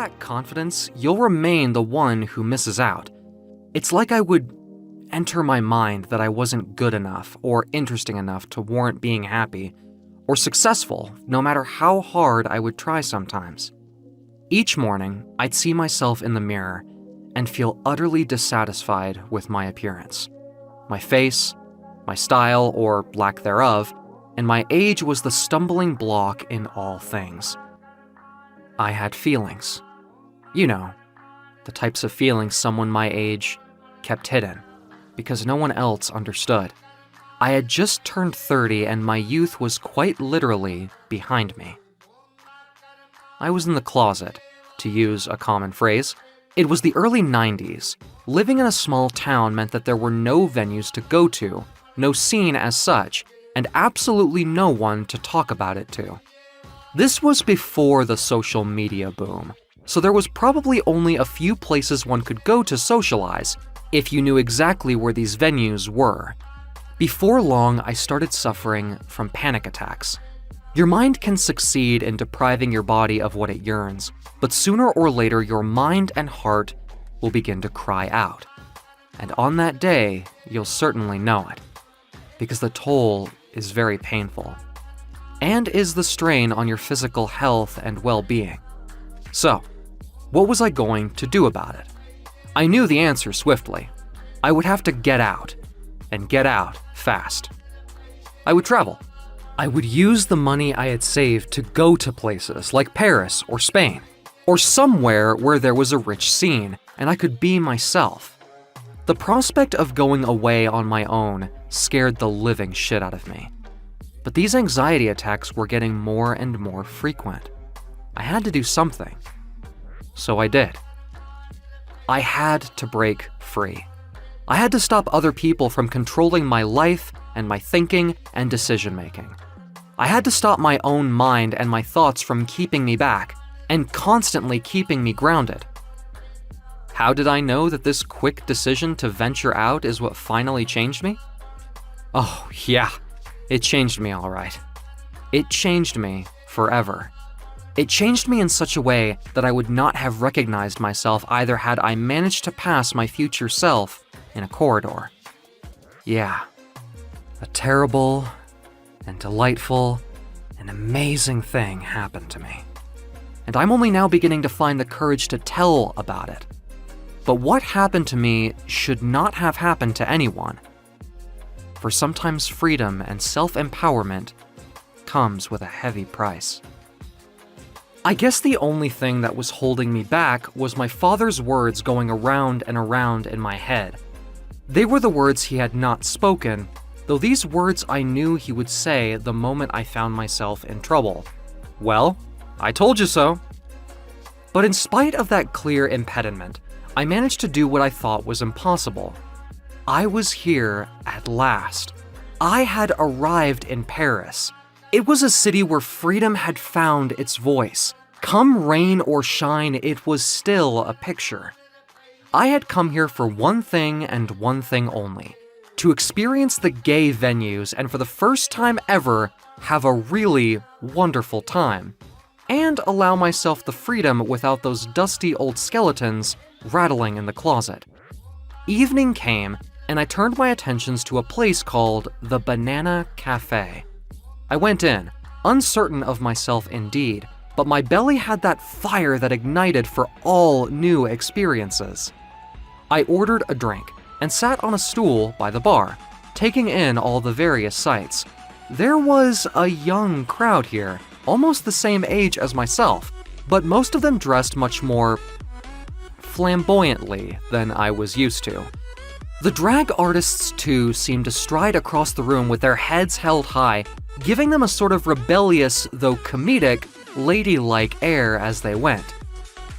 lack confidence, you'll remain the one who misses out. It's like I would enter my mind that I wasn't good enough or interesting enough to warrant being happy or successful, no matter how hard I would try sometimes. Each morning, I'd see myself in the mirror and feel utterly dissatisfied with my appearance. My face, my style or lack thereof, and my age was the stumbling block in all things. I had feelings. You know, the types of feelings someone my age kept hidden, because no one else understood. I had just turned 30 and my youth was quite literally behind me. I was in the closet, to use a common phrase. It was the early 90s. Living in a small town meant that there were no venues to go to, no scene as such, and absolutely no one to talk about it to. This was before the social media boom, so there was probably only a few places one could go to socialize, if you knew exactly where these venues were. Before long, I started suffering from panic attacks. Your mind can succeed in depriving your body of what it yearns, but sooner or later your mind and heart will begin to cry out. And on that day, you'll certainly know it, because the toll is very painful, and is the strain on your physical health and well-being. So, what was I going to do about it? I knew the answer swiftly. I would have to get out, and get out fast. I would travel. I would use the money I had saved to go to places like Paris or Spain, or somewhere where there was a rich scene, and I could be myself. The prospect of going away on my own scared the living shit out of me. But these anxiety attacks were getting more and more frequent. I had to do something. So I did. I had to break free. I had to stop other people from controlling my life and my thinking and decision-making. I had to stop my own mind and my thoughts from keeping me back and constantly keeping me grounded. How did I know that this quick decision to venture out is what finally changed me? Oh, yeah, it changed me all right. It changed me forever. It changed me in such a way that I would not have recognized myself either had I managed to pass my future self in a corridor. Yeah, a terrible and delightful and amazing thing happened to me. And I'm only now beginning to find the courage to tell about it. But what happened to me should not have happened to anyone. For sometimes freedom and self-empowerment comes with a heavy price. I guess the only thing that was holding me back was my father's words going around and around in my head. They were the words he had not spoken, though these words I knew he would say the moment I found myself in trouble. Well, I told you so. But in spite of that clear impediment, I managed to do what I thought was impossible. I was here at last. I had arrived in Paris. It was a city where freedom had found its voice. Come rain or shine, it was still a picture. I had come here for one thing and one thing only: to experience the gay venues and for the first time ever, have a really wonderful time, and allow myself the freedom without those dusty old skeletons rattling in the closet. Evening came, and I turned my attentions to a place called the Banana Cafe. I went in, uncertain of myself indeed, but my belly had that fire that ignited for all new experiences. I ordered a drink and sat on a stool by the bar, taking in all the various sights. There was a young crowd here, almost the same age as myself, but most of them dressed much more flamboyantly than I was used to. The drag artists, too, seemed to stride across the room with their heads held high, giving them a sort of rebellious, though comedic, ladylike air as they went.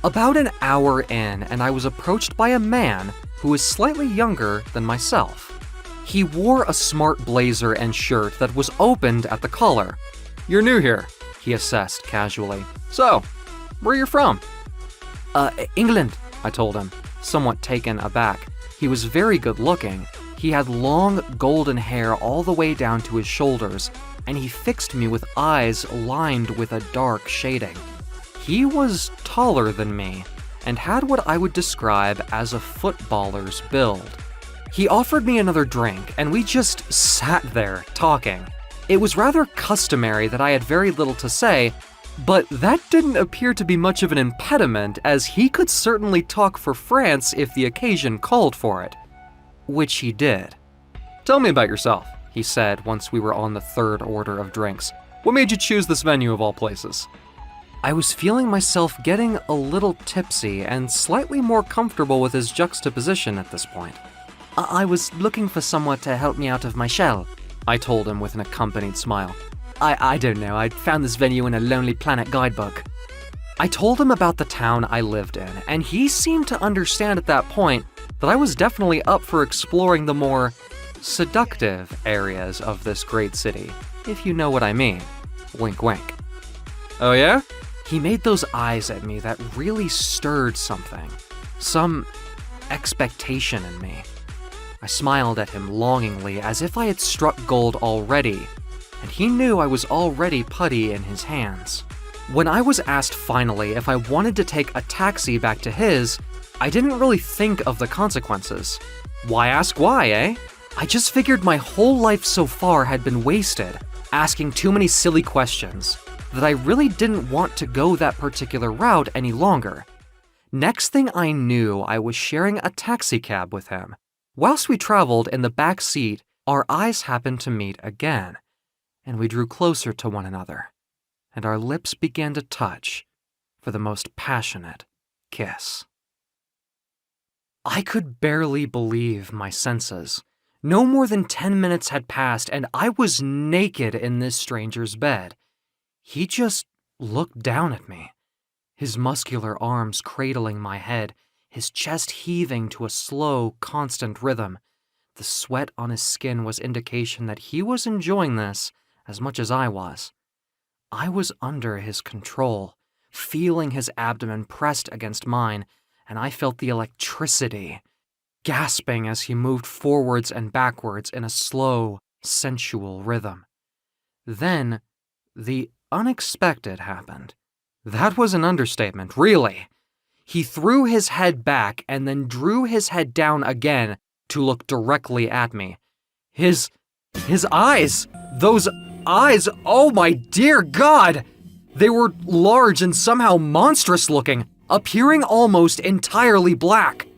About an hour in, and I was approached by a man who was slightly younger than myself. He wore a smart blazer and shirt that was opened at the collar. "You're new here," he assessed casually. "So, where you from?" England," I told him, somewhat taken aback. He was very good looking. He had long golden hair all the way down to his shoulders, and he fixed me with eyes lined with a dark shading. He was taller than me and had what I would describe as a footballer's build. He offered me another drink, and we just sat there talking. It was rather customary that I had very little to say, but that didn't appear to be much of an impediment, as he could certainly talk for France if the occasion called for it. Which he did. "Tell me about yourself," he said once we were on the third order of drinks. "What made you choose this venue of all places?" I was feeling myself getting a little tipsy and slightly more comfortable with his juxtaposition at this point. "I was looking for someone to help me out of my shell," I told him with an accompanied smile. I don't know, I'd found this venue in a Lonely Planet guidebook." I told him about the town I lived in, and he seemed to understand at that point that I was definitely up for exploring the more seductive areas of this great city, if you know what I mean. Wink wink. "Oh yeah?" He made those eyes at me that really stirred something. Some expectation in me. I smiled at him longingly, as if I had struck gold already, and he knew I was already putty in his hands. When I was asked finally if I wanted to take a taxi back to his, I didn't really think of the consequences. Why ask why, eh? I just figured my whole life so far had been wasted, asking too many silly questions, that I really didn't want to go that particular route any longer. Next thing I knew, I was sharing a taxi cab with him. Whilst we traveled in the back seat, our eyes happened to meet again, and we drew closer to one another, and our lips began to touch for the most passionate kiss. I could barely believe my senses. No more than 10 minutes had passed, and I was naked in this stranger's bed. He just looked down at me, his muscular arms cradling my head, his chest heaving to a slow, constant rhythm. The sweat on his skin was indication that he was enjoying this as much as I was. I was under his control, feeling his abdomen pressed against mine, and I felt the electricity, gasping as he moved forwards and backwards in a slow, sensual rhythm. Then, the unexpected happened. That was an understatement, really. He threw his head back and then drew his head down again to look directly at me. His eyes! Those eyes! Oh my dear God! They were large and somehow monstrous looking, appearing almost entirely black.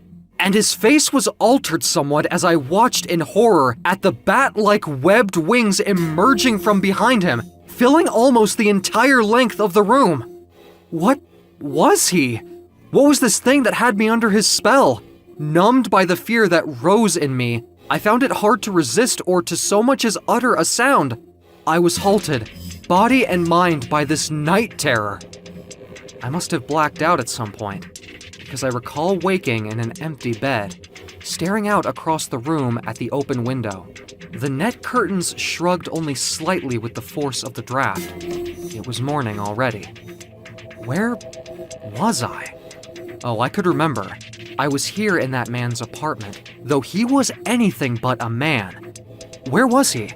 And his face was altered somewhat as I watched in horror at the bat-like webbed wings emerging from behind him, filling almost the entire length of the room. What was he? What was this thing that had me under his spell? Numbed by the fear that rose in me, I found it hard to resist or to so much as utter a sound. I was halted, body and mind, by this night terror. I must have blacked out at some point, because I recall waking in an empty bed, staring out across the room at the open window. The net curtains shrugged only slightly with the force of the draft. It was morning already. Where was I? Oh, I could remember. I was here in that man's apartment, though he was anything but a man. Where was he?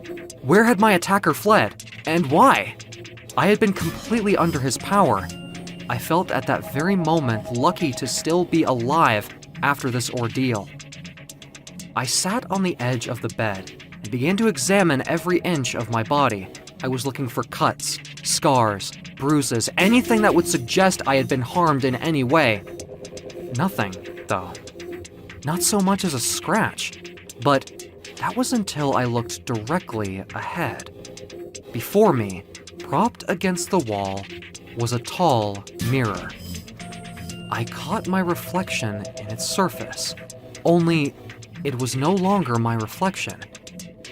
Where had my attacker fled? And why? I had been completely under his power. I felt at that very moment lucky to still be alive after this ordeal. I sat on the edge of the bed and began to examine every inch of my body. I was looking for cuts, scars, bruises, anything that would suggest I had been harmed in any way. Nothing, though. Not so much as a scratch. But that was until I looked directly ahead. Before me, propped against the wall, was a tall mirror. I caught my reflection in its surface, only it was no longer my reflection.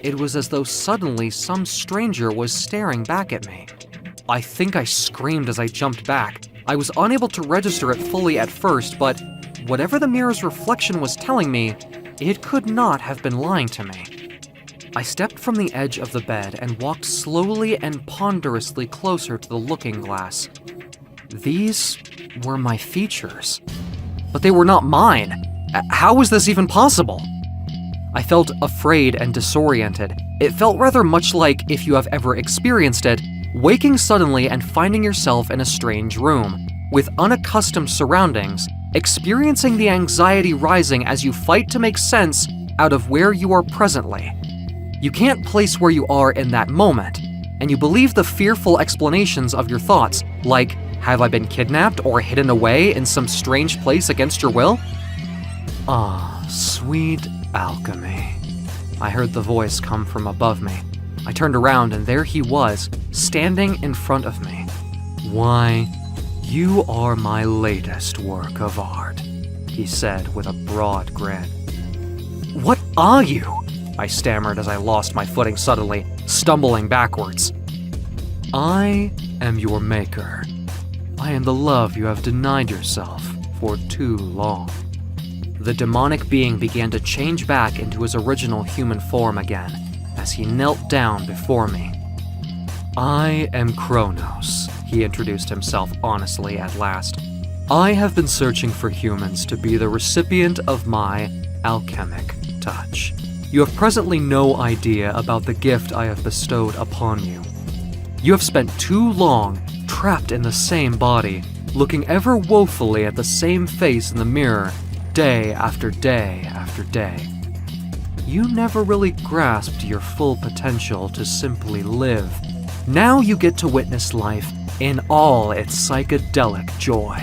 It was as though suddenly some stranger was staring back at me. I think I screamed as I jumped back. I was unable to register it fully at first, but whatever the mirror's reflection was telling me, it could not have been lying to me. I stepped from the edge of the bed and walked slowly and ponderously closer to the looking glass. These were my features, but they were not mine. How was this even possible? I felt afraid and disoriented. It felt rather much like, if you have ever experienced it, waking suddenly and finding yourself in a strange room, with unaccustomed surroundings, experiencing the anxiety rising as you fight to make sense out of where you are presently. You can't place where you are in that moment, and you believe the fearful explanations of your thoughts, like, have I been kidnapped or hidden away in some strange place against your will? Ah, sweet alchemy. I heard the voice come from above me. I turned around and there he was, standing in front of me. Why, you are my latest work of art, he said with a broad grin. What are you? I stammered as I lost my footing suddenly, stumbling backwards. I am your maker. I am the love you have denied yourself for too long. The demonic being began to change back into his original human form again as he knelt down before me. I am Kronos, he introduced himself honestly at last. I have been searching for humans to be the recipient of my alchemic touch. You have presently no idea about the gift I have bestowed upon you. You have spent too long trapped in the same body, looking ever woefully at the same face in the mirror, day after day after day. You never really grasped your full potential to simply live. Now you get to witness life in all its psychedelic joy.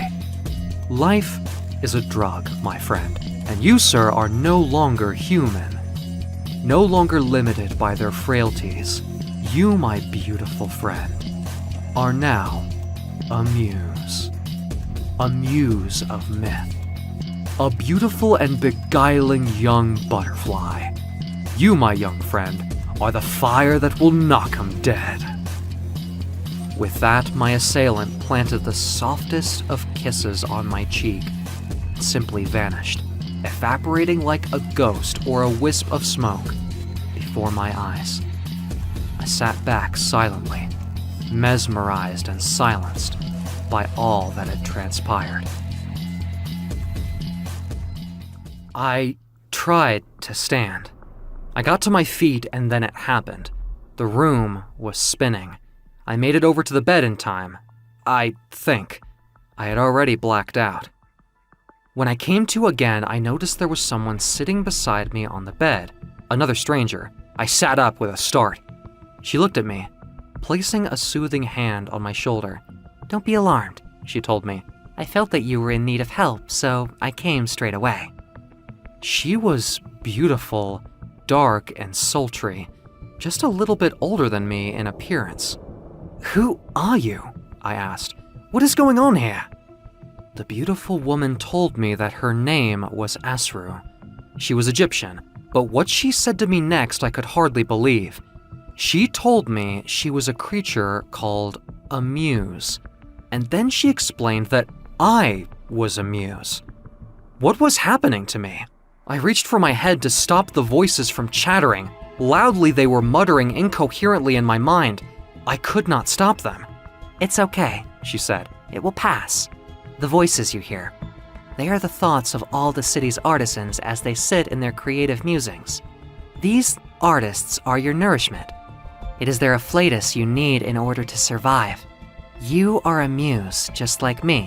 Life is a drug, my friend, and you, sir, are no longer human. No longer limited by their frailties. You, my beautiful friend, are now a muse. A muse of myth. A beautiful and beguiling young butterfly. You, my young friend, are the fire that will knock 'em dead. With that, my assailant planted the softest of kisses on my cheek and simply vanished, evaporating like a ghost or a wisp of smoke before my eyes. I sat back silently, mesmerized and silenced by all that had transpired. I tried to stand. I got to my feet and then it happened. The room was spinning. I made it over to the bed in time. I think. I had already blacked out. When I came to again, I noticed there was someone sitting beside me on the bed. Another stranger. I sat up with a start. She looked at me, placing a soothing hand on my shoulder. "Don't be alarmed," she told me. "I felt that you were in need of help, so I came straight away." She was beautiful, dark, and sultry, just a little bit older than me in appearance. "Who are you?" I asked. "What is going on here?" The beautiful woman told me that her name was Asru. She was Egyptian, but what she said to me next I could hardly believe. She told me she was a creature called a muse, and then she explained that I was a muse. What was happening to me? I reached for my head to stop the voices from chattering. Loudly they were muttering incoherently in my mind. I could not stop them. "It's okay," she said. "It will pass. The voices you hear, they are the thoughts of all the city's artisans as they sit in their creative musings. These artists are your nourishment. It is their afflatus you need in order to survive. You are a muse, just like me.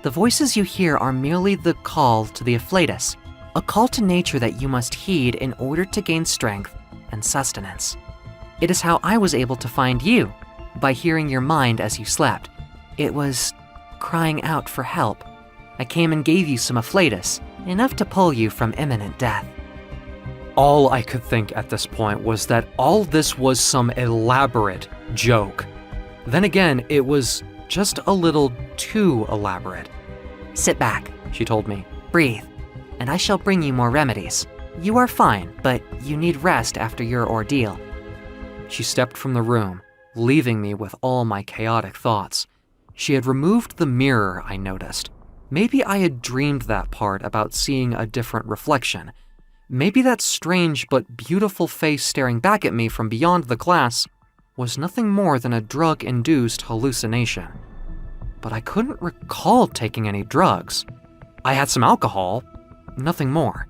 The voices you hear are merely the call to the afflatus, a call to nature that you must heed in order to gain strength and sustenance. It is how I was able to find you, by hearing your mind as you slept. It was crying out for help. I came and gave you some afflatus, enough to pull you from imminent death." All I could think at this point was that all this was some elaborate joke. Then again, it was just a little too elaborate. "Sit back," she told me. "Breathe, and I shall bring you more remedies. You are fine, but you need rest after your ordeal." She stepped from the room, leaving me with all my chaotic thoughts. She had removed the mirror, I noticed. Maybe I had dreamed that part about seeing a different reflection. Maybe that strange but beautiful face staring back at me from beyond the glass was nothing more than a drug-induced hallucination. But I couldn't recall taking any drugs. I had some alcohol, nothing more.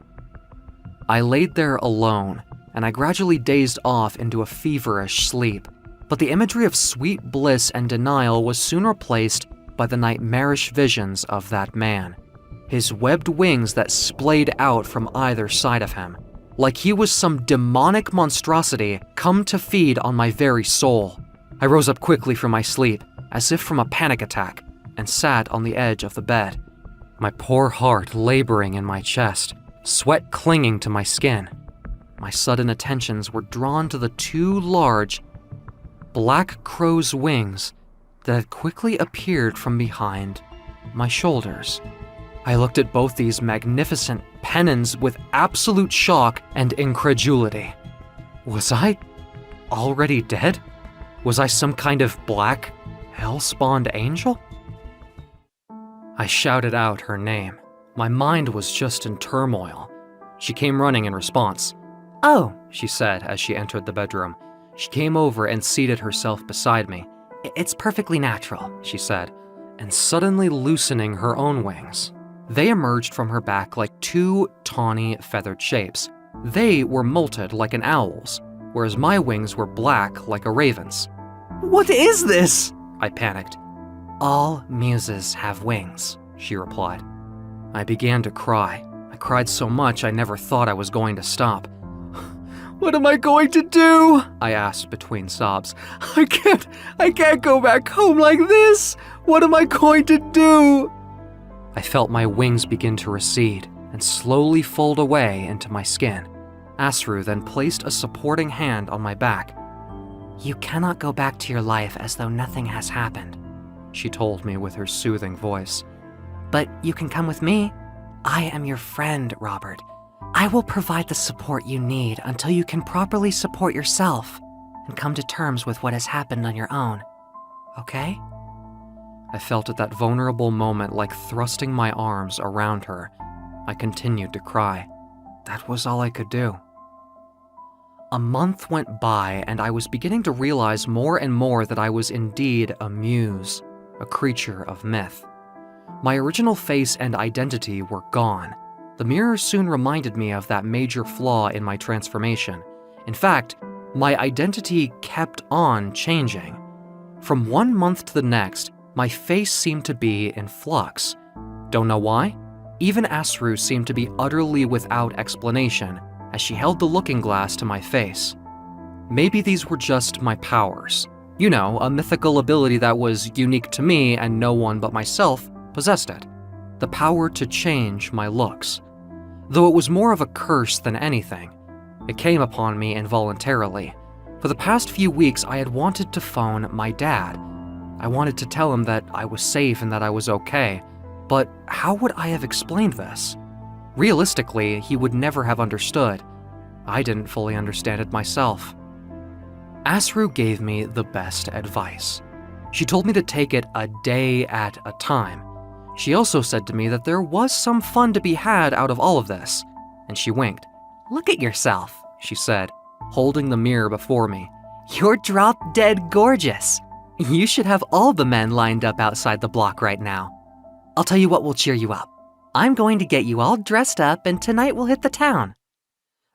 I laid there alone, and I gradually dazed off into a feverish sleep, but the imagery of sweet bliss and denial was soon replaced by the nightmarish visions of that man. His webbed wings that splayed out from either side of him, like he was some demonic monstrosity come to feed on my very soul. I rose up quickly from my sleep, as if from a panic attack, and sat on the edge of the bed, my poor heart laboring in my chest, sweat clinging to my skin. My sudden attentions were drawn to the two large, black crow's wings that had quickly appeared from behind my shoulders. I looked at both these magnificent pennons with absolute shock and incredulity. Was I already dead? Was I some kind of black, hell-spawned angel? I shouted out her name. My mind was just in turmoil. She came running in response. "Oh," she said as she entered the bedroom. She came over and seated herself beside me. "It's perfectly natural," she said, and suddenly loosening her own wings. They emerged from her back like two tawny feathered shapes. They were molted like an owl's, whereas my wings were black like a raven's. "What is this?" I panicked. "All muses have wings," she replied. I began to cry. I cried so much I never thought I was going to stop. "What am I going to do?" I asked between sobs. I can't go back home like this. What am I going to do?" I felt my wings begin to recede and slowly fold away into my skin. Asru then placed a supporting hand on my back. "You cannot go back to your life as though nothing has happened," she told me with her soothing voice. "But you can come with me. I am your friend, Robert. I will provide the support you need until you can properly support yourself and come to terms with what has happened on your own. Okay?" I felt at that vulnerable moment like thrusting my arms around her. I continued to cry. That was all I could do. A month went by, and I was beginning to realize more and more that I was indeed a muse, a creature of myth. My original face and identity were gone. The mirror soon reminded me of that major flaw in my transformation. In fact, my identity kept on changing. From one month to the next, my face seemed to be in flux. Don't know why? Even Asru seemed to be utterly without explanation as she held the looking glass to my face. Maybe these were just my powers. You know, a mythical ability that was unique to me and no one but myself possessed it. The power to change my looks. Though it was more of a curse than anything. It came upon me involuntarily. For the past few weeks, I had wanted to phone my dad. I wanted to tell him that I was safe and that I was okay, but how would I have explained this? Realistically, he would never have understood. I didn't fully understand it myself. Asru gave me the best advice. She told me to take it a day at a time. She also said to me that there was some fun to be had out of all of this, and she winked. "Look at yourself," she said, holding the mirror before me. "You're drop-dead gorgeous. You should have all the men lined up outside the block right now. I'll tell you what will cheer you up. I'm going to get you all dressed up, and tonight we'll hit the town."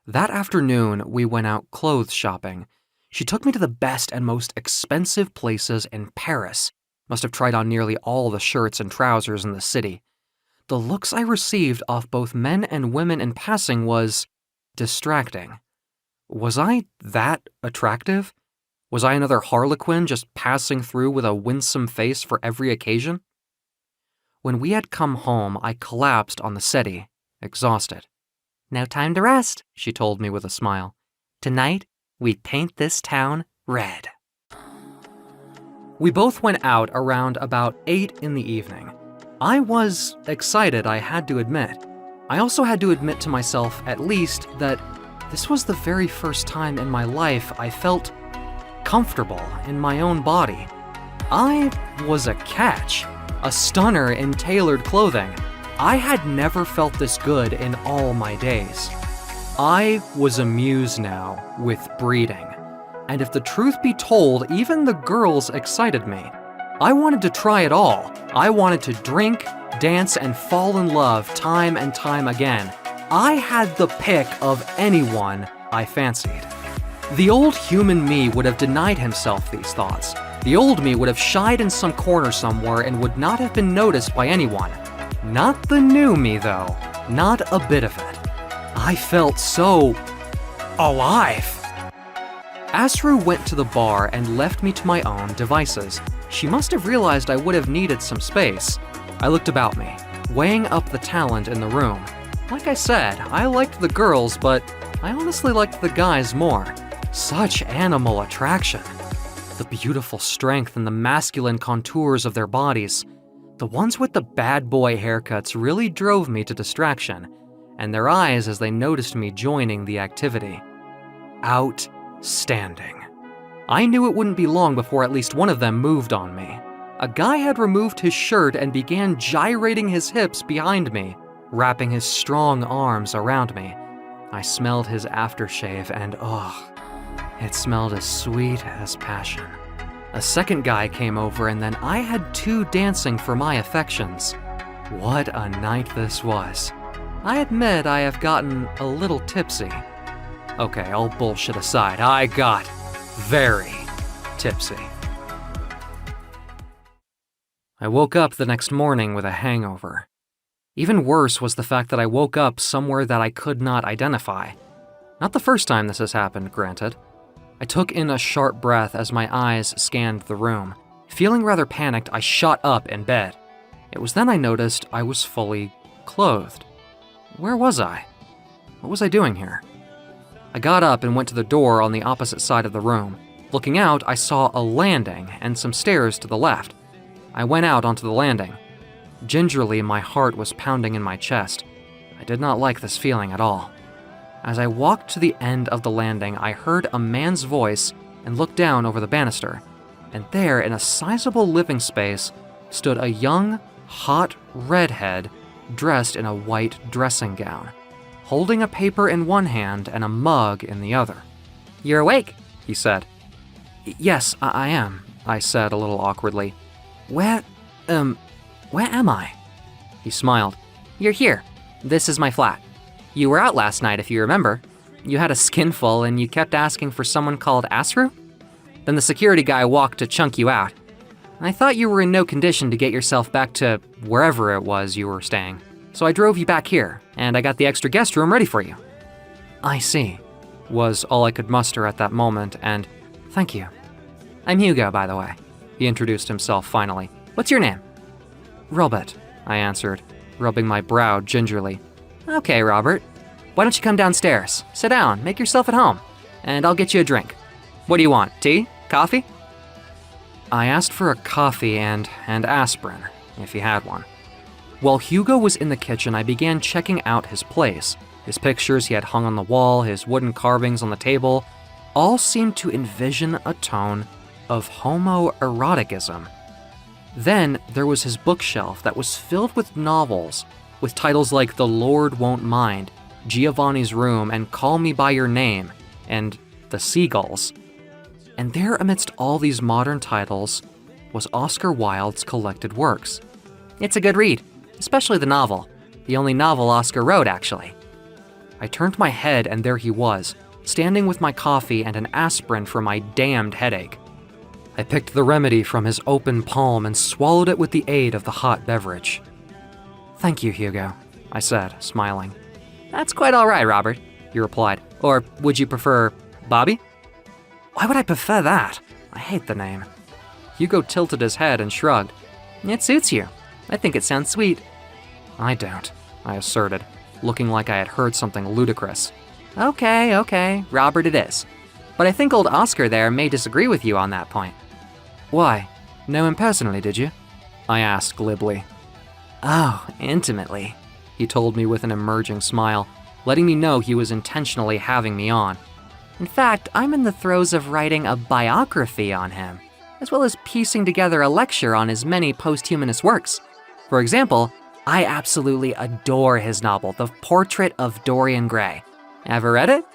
That afternoon, we went out clothes shopping. She took me to the best and most expensive places in Paris. Must have tried on nearly all the shirts and trousers in the city. The looks I received off both men and women in passing was distracting. Was I that attractive? Was I another harlequin just passing through with a winsome face for every occasion? When we had come home, I collapsed on the settee, exhausted. "Now time to rest," she told me with a smile. "Tonight, we paint this town red." We both went out around about 8 in the evening. I was excited, I had to admit. I also had to admit to myself, at least, that this was the very first time in my life I felt comfortable in my own body. I was a catch, a stunner in tailored clothing. I had never felt this good in all my days. I was a muse now, with breeding. And if the truth be told, even the girls excited me. I wanted to try it all. I wanted to drink, dance, and fall in love time and time again. I had the pick of anyone I fancied. The old human me would have denied himself these thoughts, The old me would have shied in some corner somewhere and would not have been noticed by anyone. Not the new me, though. Not a bit of it. I felt so alive. Asru went to the bar and left me to my own devices. She must have realized I would have needed some space. I looked about me, weighing up the talent in the room. Like I said, I liked the girls, but I honestly liked the guys more. Such animal attraction. The beautiful strength and the masculine contours of their bodies. The ones with the bad boy haircuts really drove me to distraction, and their eyes as they noticed me joining the activity. Outstanding. I knew it wouldn't be long before at least one of them moved on me. A guy had removed his shirt and began gyrating his hips behind me, wrapping his strong arms around me. I smelled his aftershave and it smelled as sweet as passion. A second guy came over and then I had two dancing for my affections. What a night this was. I admit I have gotten a little tipsy. Okay, all bullshit aside, I got very tipsy. I woke up the next morning with a hangover. Even worse was the fact that I woke up somewhere that I could not identify. Not the first time this has happened, granted. I took in a sharp breath as my eyes scanned the room. Feeling rather panicked, I shot up in bed. It was then I noticed I was fully clothed. Where was I? What was I doing here? I got up and went to the door on the opposite side of the room. Looking out, I saw a landing and some stairs to the left. I went out onto the landing. Gingerly, my heart was pounding in my chest. I did not like this feeling at all. As I walked to the end of the landing, I heard a man's voice and looked down over the banister. And there, in a sizable living space, stood a young, hot redhead dressed in a white dressing gown, holding a paper in one hand and a mug in the other. "You're awake," he said. "Yes, I am," I said a little awkwardly. Where am I?" He smiled. "You're here. This is my flat. You were out last night, if you remember. You had a skinful and you kept asking for someone called Asru? Then the security guy walked to chunk you out. I thought you were in no condition to get yourself back to wherever it was you were staying. So I drove you back here, and I got the extra guest room ready for you." "I see," was all I could muster at that moment, and thank you. "I'm Hugo, by the way," he introduced himself finally. "What's your name?" "Robert," I answered, rubbing my brow gingerly. "Okay, Robert. Why don't you come downstairs? Sit down, make yourself at home, and I'll get you a drink. What do you want, tea? Coffee?" I asked for a coffee and aspirin, if he had one. While Hugo was in the kitchen, I began checking out his place. His pictures he had hung on the wall, his wooden carvings on the table, all seemed to envision a tone of homoeroticism. Then there was his bookshelf that was filled with novels, with titles like The Lord Won't Mind, Giovanni's Room, and Call Me By Your Name, and The Seagulls. And there amidst all these modern titles was Oscar Wilde's collected works. It's a good read, especially the novel. The only novel Oscar wrote, actually. I turned my head and there he was, standing with my coffee and an aspirin for my damned headache. I picked the remedy from his open palm and swallowed it with the aid of the hot beverage. "Thank you, Hugo," I said, smiling. "That's quite all right, Robert," he replied. "Or would you prefer Bobby?" "Why would I prefer that? I hate the name." Hugo tilted his head and shrugged. "It suits you. I think it sounds sweet." "I don't," I asserted, looking like I had heard something ludicrous. Okay, Robert it is. But I think old Oscar there may disagree with you on that point." "Why? Know him personally, did you?" I asked glibly. "Oh, intimately," he told me with an emerging smile, letting me know he was intentionally having me on. "In fact, I'm in the throes of writing a biography on him, as well as piecing together a lecture on his many post-humanist works. For example, I absolutely adore his novel, The Portrait of Dorian Gray. Ever read it?"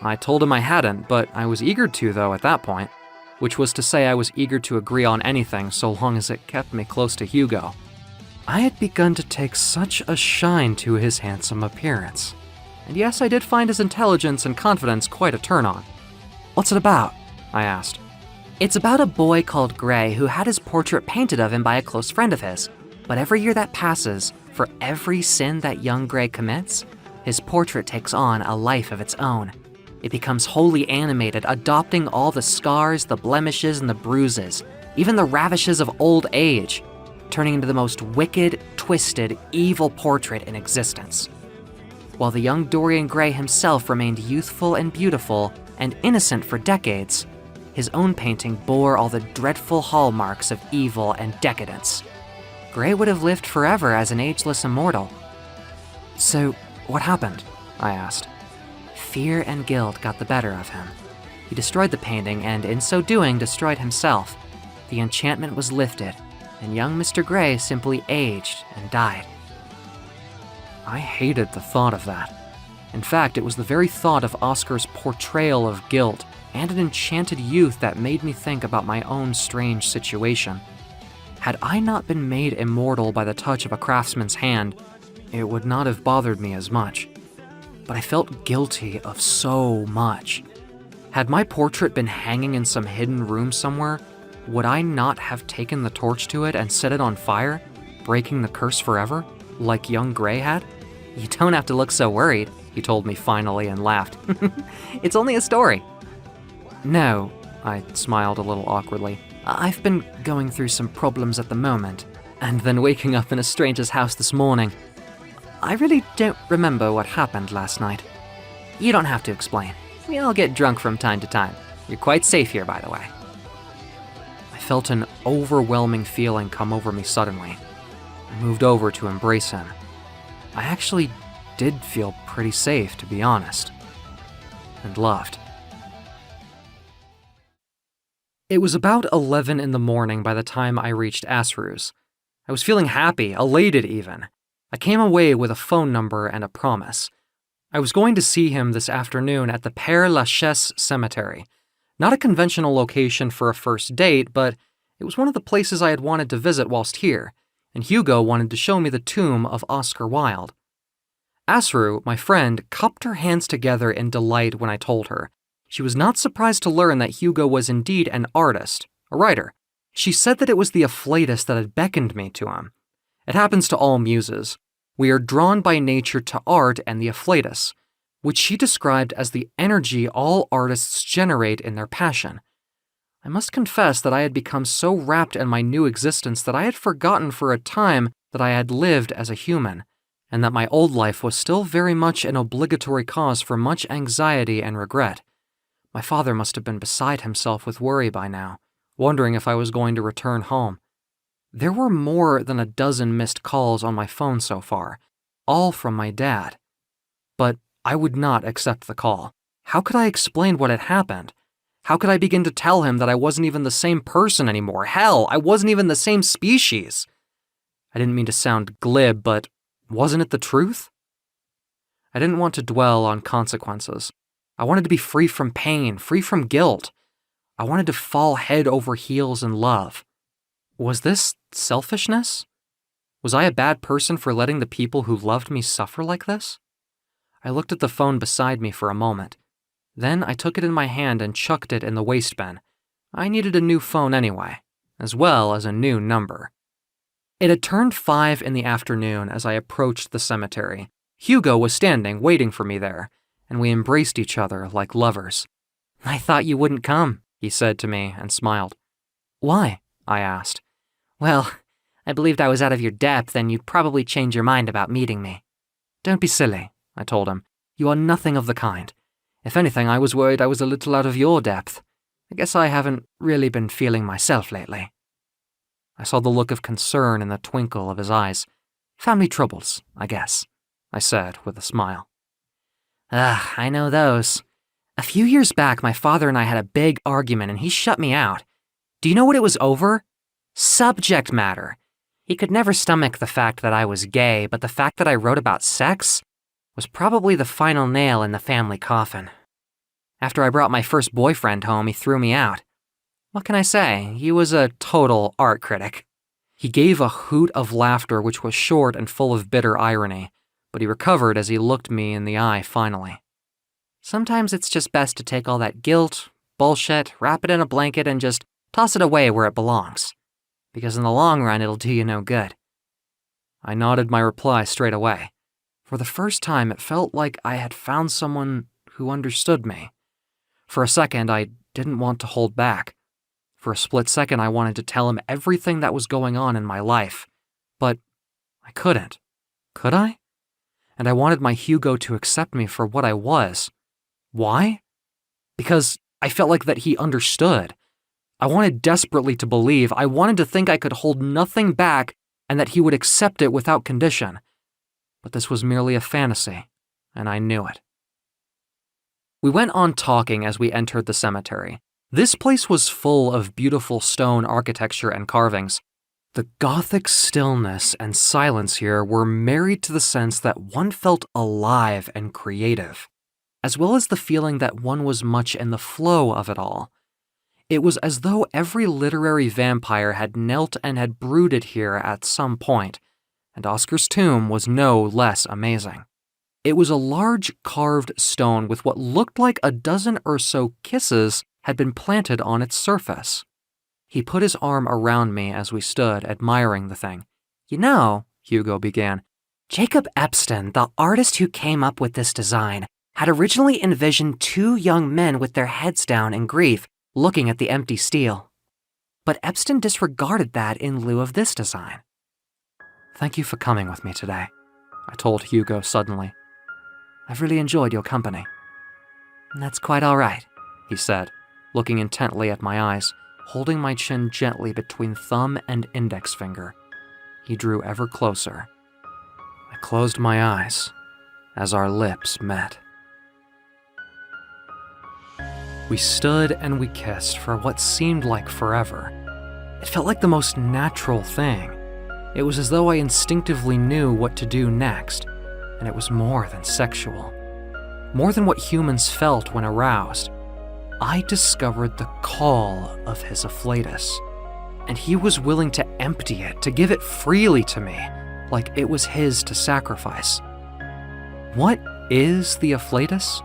I told him I hadn't, but I was eager to, though, at that point. Which was to say I was eager to agree on anything so long as it kept me close to Hugo. I had begun to take such a shine to his handsome appearance. And yes, I did find his intelligence and confidence quite a turn-on. "What's it about?" I asked. It's about a boy called Gray who had his portrait painted of him by a close friend of his. But every year that passes, for every sin that young Gray commits, his portrait takes on a life of its own. It becomes wholly animated, adopting all the scars, the blemishes, and the bruises, even the ravishes of old age, turning into the most wicked, twisted, evil portrait in existence. While the young Dorian Gray himself remained youthful and beautiful and innocent for decades, his own painting bore all the dreadful hallmarks of evil and decadence. Gray would have lived forever as an ageless immortal. So, what happened? I asked. Fear and guilt got the better of him. He destroyed the painting and, in so doing, destroyed himself. The enchantment was lifted, and young Mr. Gray simply aged and died. I hated the thought of that. In fact, it was the very thought of Oscar's portrayal of guilt and an enchanted youth that made me think about my own strange situation. Had I not been made immortal by the touch of a craftsman's hand, it would not have bothered me as much. But I felt guilty of so much. Had my portrait been hanging in some hidden room somewhere, would I not have taken the torch to it and set it on fire, breaking the curse forever, like young Gray had? You don't have to look so worried, he told me finally and laughed. It's only a story. No, I smiled a little awkwardly. I've been going through some problems at the moment, and then waking up in a stranger's house this morning. I really don't remember what happened last night. You don't have to explain. We all get drunk from time to time. You're quite safe here, by the way. I felt an overwhelming feeling come over me suddenly. I moved over to embrace him. I actually did feel pretty safe, to be honest. And loved. It was about 11 in the morning by the time I reached Asru's. I was feeling happy, elated even. I came away with a phone number and a promise. I was going to see him this afternoon at the Père Lachaise Cemetery. Not a conventional location for a first date, but it was one of the places I had wanted to visit whilst here, and Hugo wanted to show me the tomb of Oscar Wilde. Asru, my friend, cupped her hands together in delight when I told her. She was not surprised to learn that Hugo was indeed an artist, a writer. She said that it was the afflatus that had beckoned me to him. It happens to all muses. We are drawn by nature to art and the afflatus, which she described as the energy all artists generate in their passion. I must confess that I had become so wrapped in my new existence that I had forgotten for a time that I had lived as a human, and that my old life was still very much an obligatory cause for much anxiety and regret. My father must have been beside himself with worry by now, wondering if I was going to return home. There were more than a dozen missed calls on my phone so far, all from my dad. But I would not accept the call. How could I explain what had happened? How could I begin to tell him that I wasn't even the same person anymore? Hell, I wasn't even the same species. I didn't mean to sound glib, but wasn't it the truth? I didn't want to dwell on consequences. I wanted to be free from pain, free from guilt. I wanted to fall head over heels in love. Was this selfishness? Was I a bad person for letting the people who loved me suffer like this? I looked at the phone beside me for a moment. Then I took it in my hand and chucked it in the waste bin. I needed a new phone anyway, as well as a new number. It had turned 5 in the afternoon as I approached the cemetery. Hugo was standing, waiting for me there, and we embraced each other like lovers. I thought you wouldn't come, he said to me and smiled. Why? I asked. Well, I believed I was out of your depth and you'd probably change your mind about meeting me. Don't be silly, I told him. You are nothing of the kind. If anything, I was worried I was a little out of your depth. I guess I haven't really been feeling myself lately. I saw the look of concern in the twinkle of his eyes. Family troubles, I guess, I said with a smile. I know those. A few years back, my father and I had a big argument and he shut me out. Do you know what it was over? Subject matter. He could never stomach the fact that I was gay, but the fact that I wrote about sex was probably the final nail in the family coffin. After I brought my first boyfriend home, he threw me out. What can I say? He was a total art critic. He gave a hoot of laughter which was short and full of bitter irony, but he recovered as he looked me in the eye finally. Sometimes it's just best to take all that guilt, bullshit, wrap it in a blanket, and just toss it away where it belongs. Because in the long run, it'll do you no good. I nodded my reply straight away. For the first time, it felt like I had found someone who understood me. For a second, I didn't want to hold back. For a split second, I wanted to tell him everything that was going on in my life. But I couldn't. Could I? And I wanted my Hugo to accept me for what I was. Why? Because I felt like that he understood. I wanted desperately to believe. I wanted to think I could hold nothing back and that he would accept it without condition. But this was merely a fantasy, and I knew it. We went on talking as we entered the cemetery. This place was full of beautiful stone architecture and carvings. The Gothic stillness and silence here were married to the sense that one felt alive and creative, as well as the feeling that one was much in the flow of it all. It was as though every literary vampire had knelt and had brooded here at some point, and Oscar's tomb was no less amazing. It was a large carved stone with what looked like a dozen or so kisses had been planted on its surface. He put his arm around me as we stood, admiring the thing. "You know," Hugo began, "Jacob Epstein, the artist who came up with this design, had originally envisioned two young men with their heads down in grief, looking at the empty stele. But Epstein disregarded that in lieu of this design." "Thank you for coming with me today," I told Hugo suddenly. "I've really enjoyed your company." "That's quite all right," he said, looking intently at my eyes, holding my chin gently between thumb and index finger. He drew ever closer. I closed my eyes as our lips met. We stood and we kissed for what seemed like forever. It felt like the most natural thing. It was as though I instinctively knew what to do next, and it was more than sexual. More than what humans felt when aroused. I discovered the call of his afflatus, and he was willing to empty it, to give it freely to me, like it was his to sacrifice. What is the afflatus?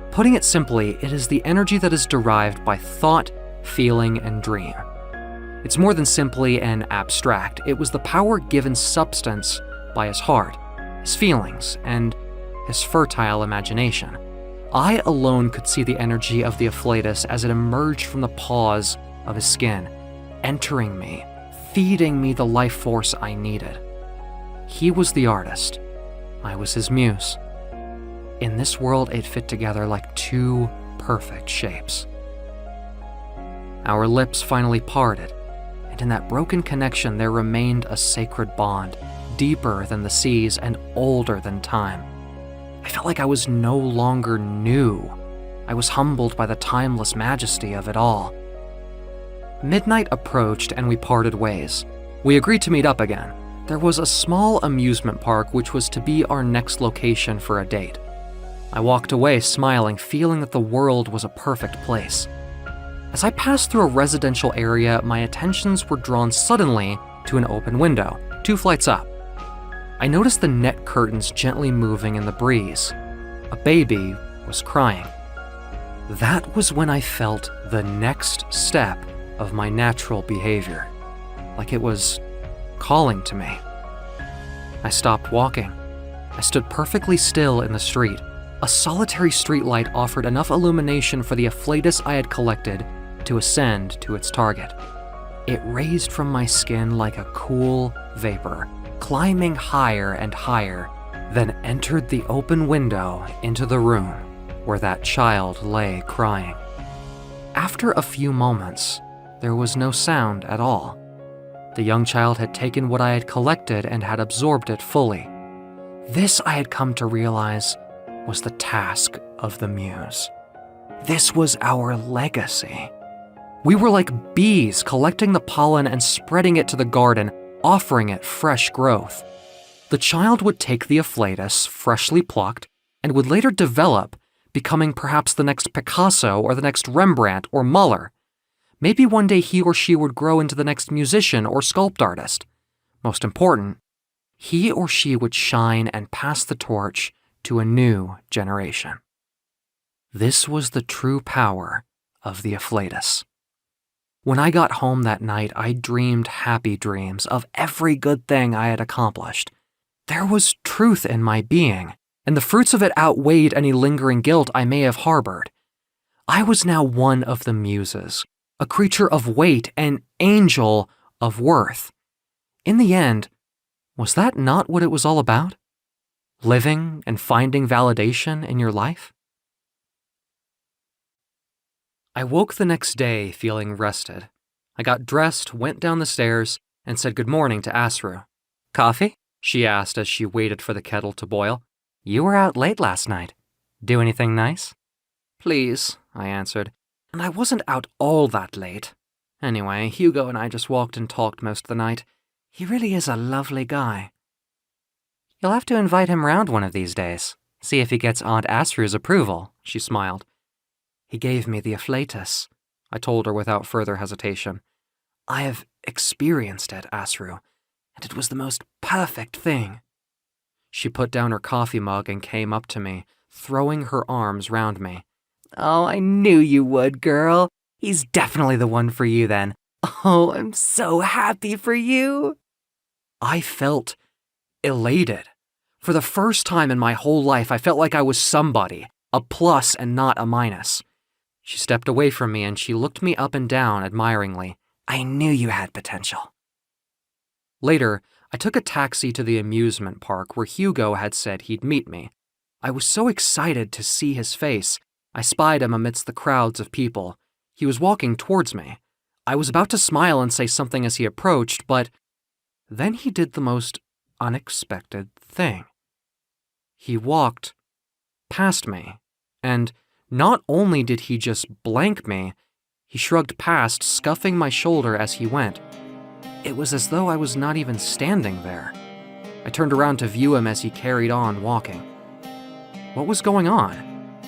Putting it simply, it is the energy that is derived by thought, feeling, and dream. It's more than simply an abstract. It was the power given substance by his heart, his feelings, and his fertile imagination. I alone could see the energy of the afflatus as it emerged from the pores of his skin, entering me, feeding me the life force I needed. He was the artist. I was his muse. In this world, it fit together like two perfect shapes. Our lips finally parted, and in that broken connection there remained a sacred bond, deeper than the seas and older than time. I felt like I was no longer new. I was humbled by the timeless majesty of it all. Midnight approached and we parted ways. We agreed to meet up again. There was a small amusement park which was to be our next location for a date. I walked away smiling, feeling that the world was a perfect place. As I passed through a residential area, my attentions were drawn suddenly to an open window, 2 flights up. I noticed the net curtains gently moving in the breeze. A baby was crying. That was when I felt the next step of my natural behavior, like it was calling to me. I stopped walking. I stood perfectly still in the street. A solitary streetlight offered enough illumination for the afflatus I had collected to ascend to its target. It raised from my skin like a cool vapor, climbing higher and higher, then entered the open window into the room where that child lay crying. After a few moments, there was no sound at all. The young child had taken what I had collected and had absorbed it fully. This, I had come to realize, was the task of the Muse. This was our legacy. We were like bees collecting the pollen and spreading it to the garden, offering it fresh growth. The child would take the afflatus, freshly plucked, and would later develop, becoming perhaps the next Picasso or the next Rembrandt or Muller. Maybe one day he or she would grow into the next musician or sculpt artist. Most important, he or she would shine and pass the torch to a new generation. This was the true power of the afflatus. When I got home that night, I dreamed happy dreams of every good thing I had accomplished. There was truth in my being, and the fruits of it outweighed any lingering guilt I may have harbored. I was now one of the Muses, a creature of weight, an angel of worth. In the end, was that not what it was all about? Living and finding validation in your life? I woke the next day feeling rested. I got dressed, went down the stairs, and said good morning to Asru. "Coffee?" she asked as she waited for the kettle to boil. "You were out late last night. Do anything nice?" "Please," I answered, and I wasn't out all that late. Anyway, Hugo and I just walked and talked most of the night. He really is a lovely guy. "You'll have to invite him round one of these days. See if he gets Aunt Asru's approval," she smiled. "He gave me the afflatus," I told her without further hesitation. "I have experienced it, Asru, and it was the most perfect thing." She put down her coffee mug and came up to me, throwing her arms round me. "Oh, I knew you would, girl. He's definitely the one for you then. Oh, I'm so happy for you." I felt elated. For the first time in my whole life, I felt like I was somebody, a plus and not a minus. She stepped away from me and she looked me up and down admiringly. "I knew you had potential." Later, I took a taxi to the amusement park where Hugo had said he'd meet me. I was so excited to see his face. I spied him amidst the crowds of people. He was walking towards me. I was about to smile and say something as he approached, but then he did the most unexpected thing. He walked past me, and not only did he just blank me, he shrugged past, scuffing my shoulder as he went. It was as though I was not even standing there. I turned around to view him as he carried on walking. What was going on?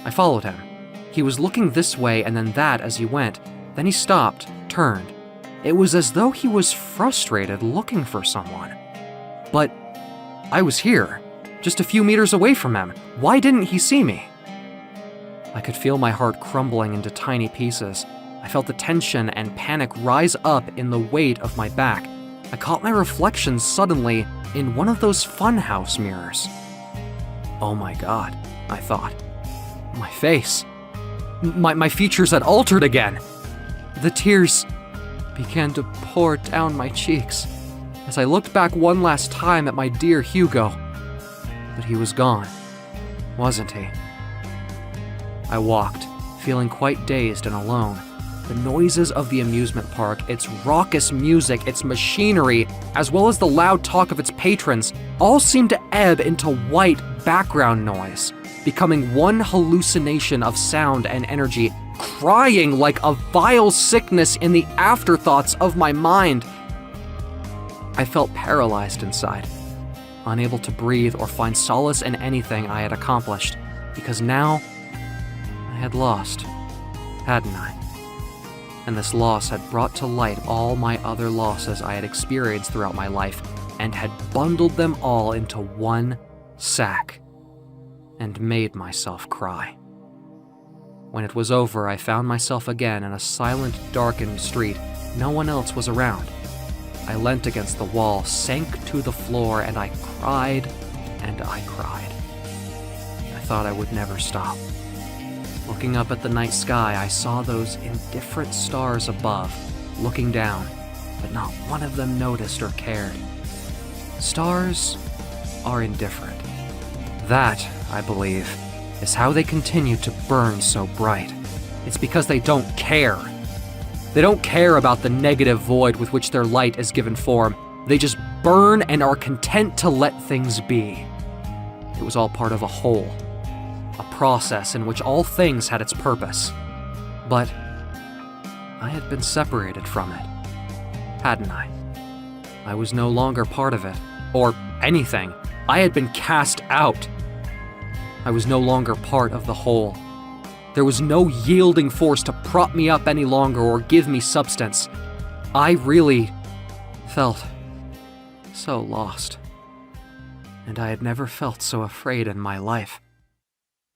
I followed him. He was looking this way and then that as he went. Then he stopped, turned. It was as though he was frustrated looking for someone. But I was here, just a few meters away from him. Why didn't he see me? I could feel my heart crumbling into tiny pieces. I felt the tension and panic rise up in the weight of my back. I caught my reflection suddenly in one of those funhouse mirrors. Oh my God, I thought. My face. My features had altered again. The tears began to pour down my cheeks as I looked back one last time at my dear Hugo. But he was gone, wasn't he? I walked, feeling quite dazed and alone. The noises of the amusement park, its raucous music, its machinery, as well as the loud talk of its patrons, all seemed to ebb into white background noise, becoming one hallucination of sound and energy, crying like a vile sickness in the afterthoughts of my mind. I felt paralyzed inside, unable to breathe or find solace in anything I had accomplished, because now I had lost, hadn't I? And this loss had brought to light all my other losses I had experienced throughout my life and had bundled them all into one sack and made myself cry. When it was over, I found myself again in a silent, darkened street. No one else was around. I leant against the wall, sank to the floor, and I cried and I cried. I thought I would never stop. Looking up at the night sky, I saw those indifferent stars above, looking down, but not one of them noticed or cared. Stars are indifferent. That, I believe, is how they continue to burn so bright. It's because they don't care. They don't care about the negative void with which their light is given form. They just burn and are content to let things be. It was all part of a whole, a process in which all things had its purpose. But I had been separated from it, hadn't I? I was no longer part of it, or anything. I had been cast out. I was no longer part of the whole. There was no yielding force to prop me up any longer or give me substance. I really felt so lost. And I had never felt so afraid in my life.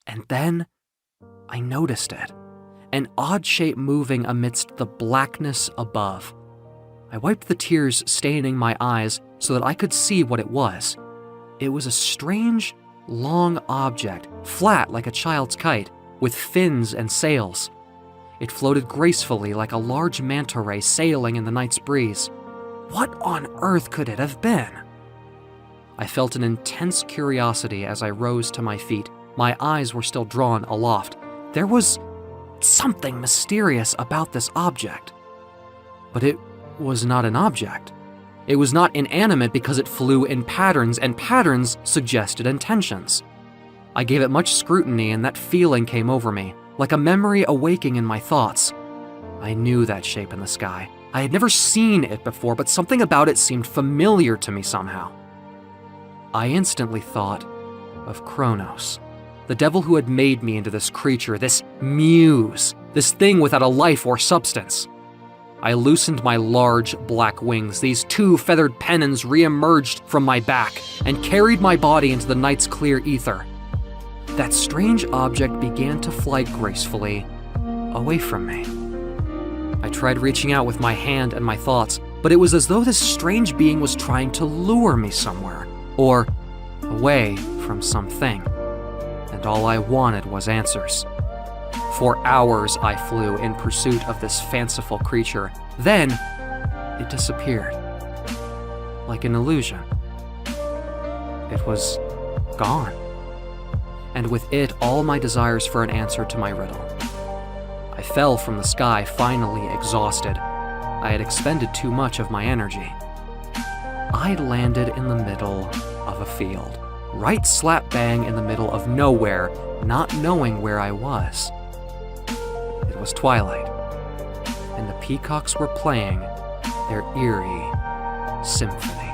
And then I noticed it. an odd shape moving amidst the blackness above. I wiped the tears staining my eyes so that I could see what it was. It was a strange, long object, flat like a child's kite, with fins and sails. It floated gracefully like a large manta ray sailing in the night's breeze. What on earth could it have been? I felt an intense curiosity as I rose to my feet. My eyes were still drawn aloft. There was something mysterious about this object. But it was not an object. It was not inanimate because it flew in patterns, and patterns suggested intentions. I gave it much scrutiny, and that feeling came over me, like a memory awaking in my thoughts. I knew that shape in the sky. I had never seen it before, but something about it seemed familiar to me somehow. I instantly thought of Kronos, the devil who had made me into this creature, this Muse, this thing without a life or substance. I loosened my large black wings. These 2 feathered pennons re-emerged from my back and carried my body into the night's clear ether. That strange object began to fly gracefully away from me. I tried reaching out with my hand and my thoughts, but it was as though this strange being was trying to lure me somewhere, or away from something. And all I wanted was answers. For hours I flew in pursuit of this fanciful creature. Then, it disappeared. Like an illusion. It was gone. And with it, all my desires for an answer to my riddle. I fell from the sky, finally exhausted. I had expended too much of my energy. I landed in the middle of a field, right slap bang in the middle of nowhere, not knowing where I was. It was twilight, and the peacocks were playing their eerie symphony.